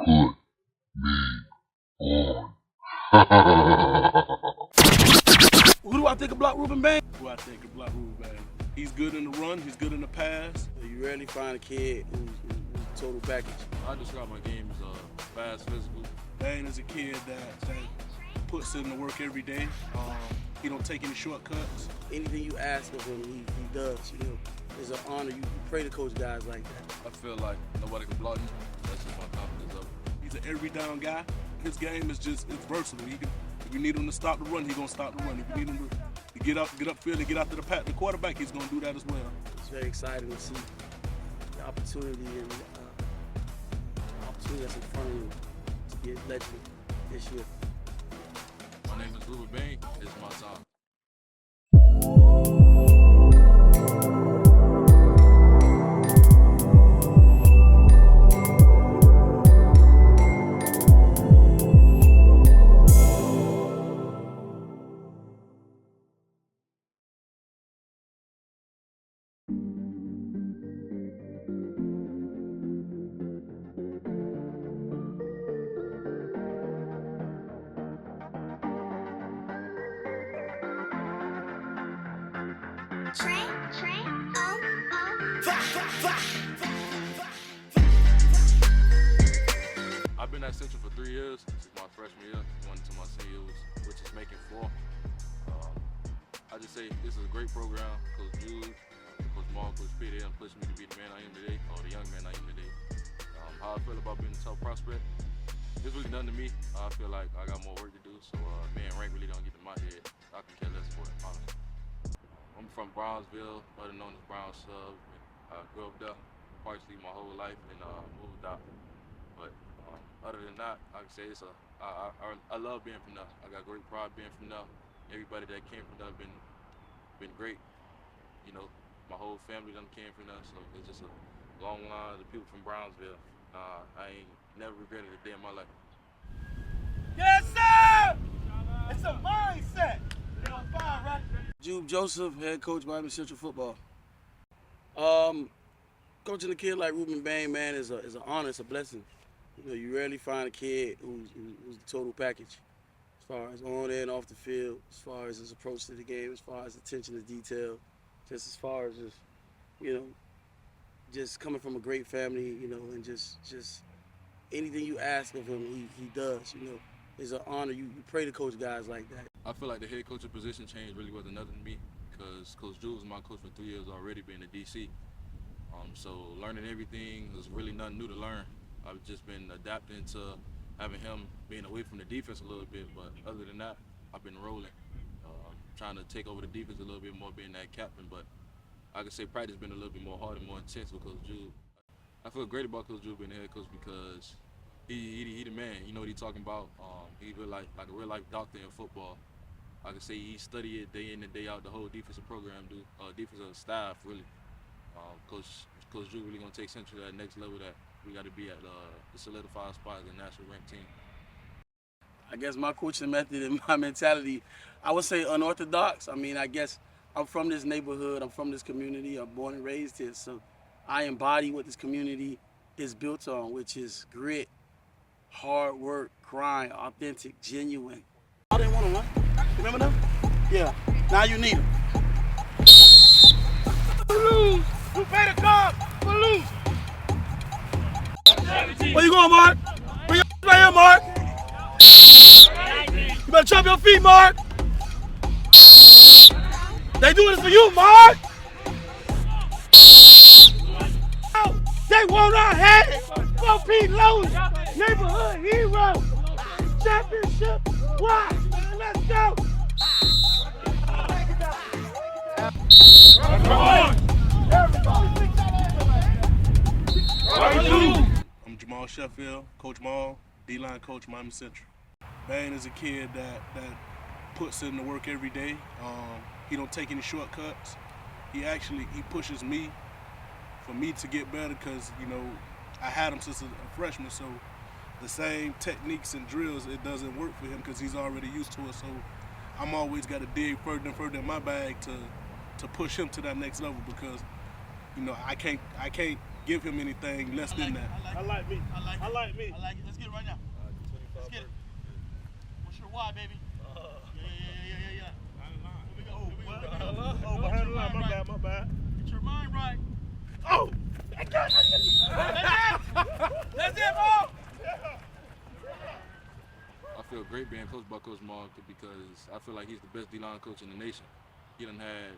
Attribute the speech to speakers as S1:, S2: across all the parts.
S1: Put me on.
S2: Who do I think of block Rueben Bain? Who I think of block Rueben Bain? He's good in the run, he's good in the pass. You rarely find a kid who's a total package.
S3: I describe my game as fast, physical.
S2: Bain is a kid that puts in the work every day. He don't take any shortcuts. Anything you ask of him, he does. You know, it's an honor. You pray to coach guys like that.
S3: I feel like nobody can block me. That's just my confidence up.
S2: He's an every down guy. His game is just versatile. If you need him to stop the run, he's gonna stop the run. If you need him to get upfield and get out to the quarterback, he's gonna do that as well. It's very exciting to see the opportunity and the opportunity that's in front of you to get legend this year.
S3: My name is Rueben Bain. It's my time. I've been at Central for 3 years. This is my freshman year, going into my senior year, which is making 4. I just say this is a great program. Coach Jude, Coach Maul, Coach P, they pushed me to be the man I am today, or the young man I am today. How I feel about being a top prospect, it's really nothing to me. I feel like I got more work to do, so man, rank really don't get to my head. I can care less for it, honestly. I'm from Brownsville, better known as Brown Sub. I grew up there partially my whole life and moved out. But other than that, I can say I love being from there. I got great pride being from there. Everybody that came from there been great. You know, my whole family done came from there, so it's just a long line of people from Brownsville. I ain't never regretted a day in my life.
S4: Yes, sir! It's a mindset. You know, fine, right?
S2: Jude Joseph, head coach, Miami Central Football. Coaching a kid like Rueben Bain, man, is an honor, it's a blessing. You know, you rarely find a kid who's the total package, as far as on and off the field, as far as his approach to the game, as far as attention to detail, just as far as just, you know, just coming from a great family, you know, and just anything you ask of him, he does. You know, it's an honor. You pray to coach guys like that.
S3: I feel like the head coaching position change really wasn't nothing to me because Coach Jules was my coach for 3 years already, being a DC. So learning everything was really nothing new to learn. I've just been adapting to having him being away from the defense a little bit, but other than that, I've been rolling, trying to take over the defense a little bit more, being that captain. But I could say practice been a little bit more hard and more intense with Coach Jude. I feel great about Coach Jude being the head coach because he the man. You know what he's talking about. He's like a real life doctor in football. I could say he studied it day in and day out. The whole defensive program, defensive staff really. Coach Jude really gonna take Central to that next level that we got to be at the solidified spot as a national ranked team.
S2: I guess my coaching method and my mentality, I would say unorthodox. I mean, I guess I'm from this neighborhood, I'm from this community, I'm born and raised here, so I embody what this community is built on, which is grit, hard work, grind, authentic, genuine. I didn't want them, huh? Remember them? Yeah, now you need them.
S4: Lose. You pay the cost for lose.
S2: Where you going, Mark? Bring your right here, Mark. You better chop your feet, Mark. They doing this for you, Mark.
S4: They want our head. 4P Lowe's, neighborhood hero. Championship. Why? Let's go. Come on.
S2: I'm Jamal Sheffield, Coach Maul, D-line coach, Miami Central. Bain is a kid that puts in the work every day. He don't take any shortcuts. He pushes me for me to get better because, you know, I had him since a freshman, so the same techniques and drills, it doesn't work for him because he's already used to it. So I'm always got to dig further and further in my bag to push him to that next level because, you know, I can't
S5: give him anything less than that.
S4: I like me.
S6: I like it.
S4: Let's get it right now. Let's get it. What's your why, baby? Yeah. Here we go. Oh, behind the line. My bad. Get your mind right. Oh! That's it, bro!
S3: I feel great being coached by Coach Mark because I feel like he's the best D-line coach in the nation. He done had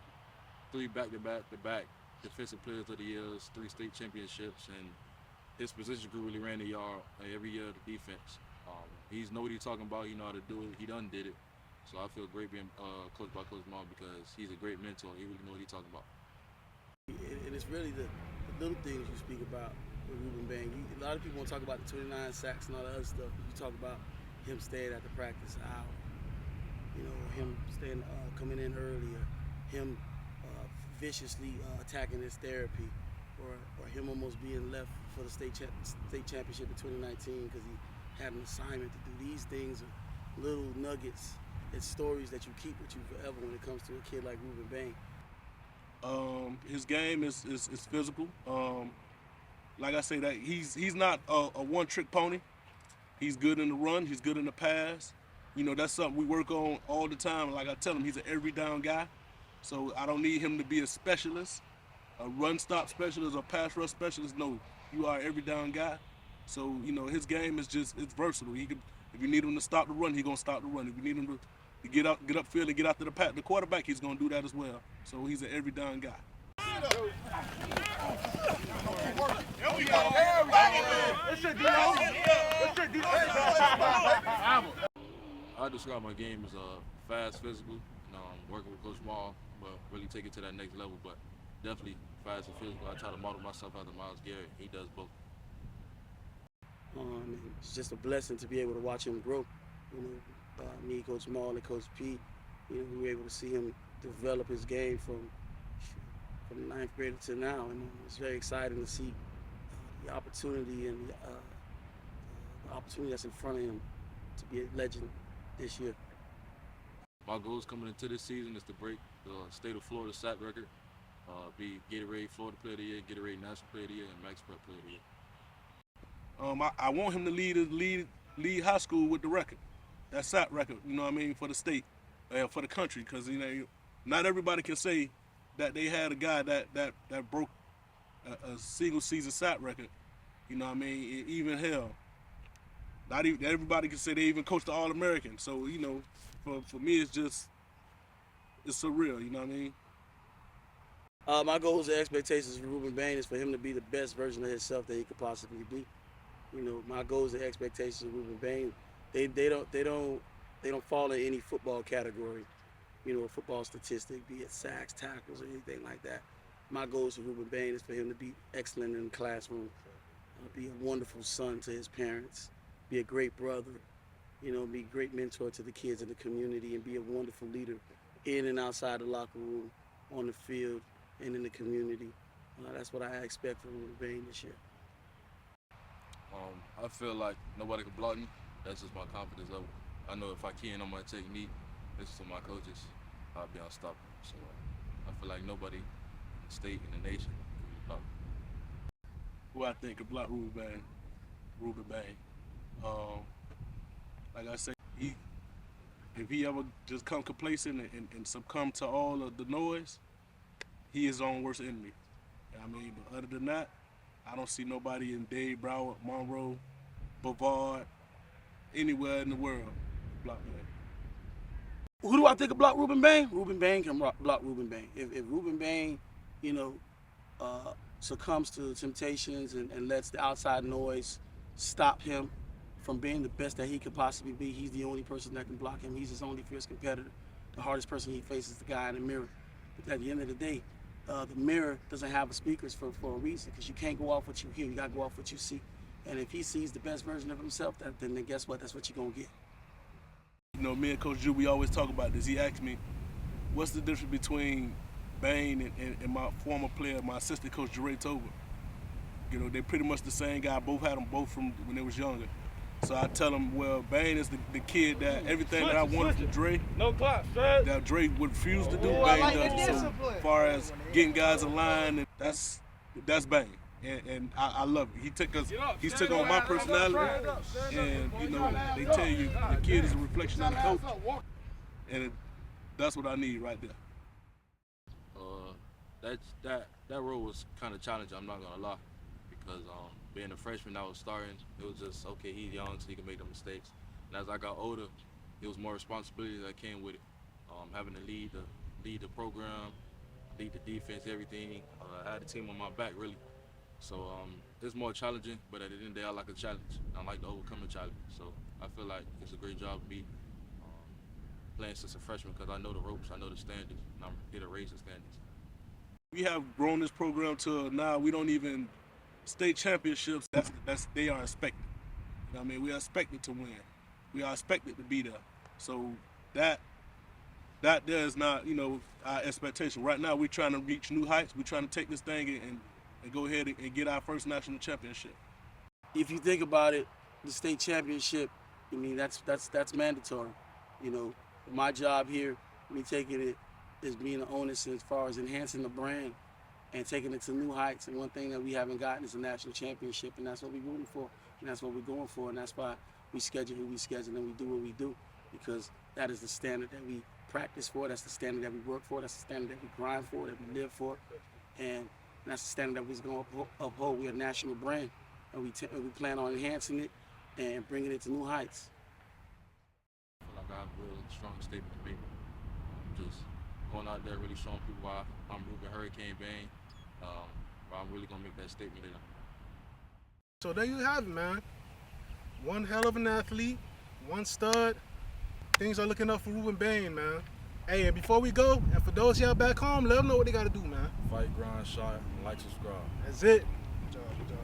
S3: 3 back-to-back defensive players of the years, 3 state championships, and his position group really ran the yard every year of the defense. He know what he's talking about. He know how to do it. He done did it. So I feel great being coached by Coach Mark because he's a great mentor. He really know what he's talking about.
S2: And it's really the little things you speak about with Rueben Bain. A lot of people want to talk about the 29 sacks and all that other stuff. You talk about him staying at the practice hour, him staying, coming in earlier, him viciously attacking his therapy, or him almost being left for the state championship in 2019 because he had an assignment to do. These things are little nuggets. It's stories that you keep with you forever when it comes to a kid like Rueben Bain.
S5: His game is physical. Like I say, that he's not a one-trick pony. He's good in the run. He's good in the pass. That's something we work on all the time. Like I tell him, he's an every down guy. So I don't need him to be a specialist, a run-stop specialist, or pass-rush specialist. No, you are an every down guy. So his game is it's versatile. If you need him to stop the run, he's gonna stop the run. If you need him to get upfield and get after the quarterback, he's gonna do that as well. So he's an every down guy.
S4: There we go.
S3: I describe my game as fast, physical, working with Coach Maul, but really take it to that next level. But definitely fast and physical. I try to model myself after Myles Garrett. He does both.
S2: It's just a blessing to be able to watch him grow. Me, Coach Maul, and Coach P, we were able to see him develop his game from 9th grade to now, and it's very exciting to see the opportunity and the opportunity that's in front of him to be a legend this year.
S3: My goals coming into this season is to break the state of Florida sack record, be Gatorade Florida Player of the Year, Gatorade National Player of the Year, and Max Prep Player of the Year.
S5: I want him to lead high school with the record, that sack record. For the state, for the country, because not everybody can say that they had a guy that broke a single season sack record. Even hell, not even everybody can say they even coached the All-American. So for me, it's surreal.
S2: My goals and expectations for Rueben Bain is for him to be the best version of himself that he could possibly be. My goals and expectations of Rueben Bain, they don't fall in any football category, a football statistic, be it sacks, tackles, or anything like that. My goals for Rueben Bain is for him to be excellent in the classroom, be a wonderful son to his parents, be a great brother, be a great mentor to the kids in the community, and be a wonderful leader in and outside the locker room, on the field, and in the community. That's what I expect from Rueben Bain this year.
S3: I feel like nobody can block me. That's just my confidence level. I know if I key in on my technique, listen to my coaches, I'll be unstoppable. So I feel like nobody in the state, in the nation, can block me.
S5: Who I think could block Rueben Bain. Like I say, if he ever just come complacent and succumb to all of the noise, he is his own worst enemy. But other than that, I don't see nobody in Dade, Broward, Monroe, Brevard, anywhere in the world block Bain.
S2: Who do I think can block Rueben Bain? Rueben Bain can block Rueben Bain. If Rueben Bain, succumbs to temptations and lets the outside noise stop him from being the best that he could possibly be, he's the only person that can block him. He's his only fierce competitor. The hardest person he faces is the guy in the mirror. But at the end of the day, the mirror doesn't have speakers for a reason, because you can't go off what you hear, you gotta go off what you see. And if he sees the best version of himself, then guess what? That's what you're gonna get.
S5: Me and Coach Drew, we always talk about this. He asked me, what's the difference between Bain and my former player, my assistant coach, Jeray Tober? They pretty much the same guy. Both had them both from when they was younger. So I tell him, well, Bain is the kid that everything that I wanted from Dre, that Dre would refuse to do, Bain does. So as far as getting guys in line, that's Bain. and I love it. He's took on my personality, and you know, they tell you the kid is a reflection of the coach, and that's what I need right there.
S3: That role was kind of challenging. I'm not gonna lie, because being a freshman, I was starting. It was just okay. He's young, so he can make the mistakes. And as I got older, it was more responsibility that came with it. Having to lead the program, lead the defense, everything. I had the team on my back really. So it's more challenging, but at the end of the day, I like a challenge. I like to overcome a challenge. So I feel like it's a great job to be playing since a freshman, because I know the ropes, I know the standards, and I'm here to raise the standards.
S5: We have grown this program to now we don't even state championships. They are expected. You know what I mean? We are expected to win. We are expected to be there. So that there is not, you know, our expectation. Right now, we're trying to reach new heights. We're trying to take this thing and go ahead and get our first national championship.
S2: If you think about it, the state championship, I mean, that's mandatory. You know, my job here, me taking it, is being the onus as far as enhancing the brand and taking it to new heights. And one thing that we haven't gotten is a national championship, and that's what we're rooting for, and that's what we're going for, and that's why we schedule who we schedule and we do what we do, because that is the standard that we practice for, that's the standard that we work for, that's the standard that we grind for, that we live for, and that's the standard that we're going to uphold. We're a national brand, and we plan on enhancing it and bringing it to new heights.
S3: I feel like I have a real strong statement to make. Just going out there really showing people why I'm Rueben Bain, why I'm really going to make that statement in.
S4: So there you have it, man. One hell of an athlete, one stud. Things are looking up for Rueben Bain, man. Hey, and before we go, and for those y'all back home, let them know what they got to do, man.
S6: Fight, grind, shot, like, subscribe.
S4: That's it. Good job, good job.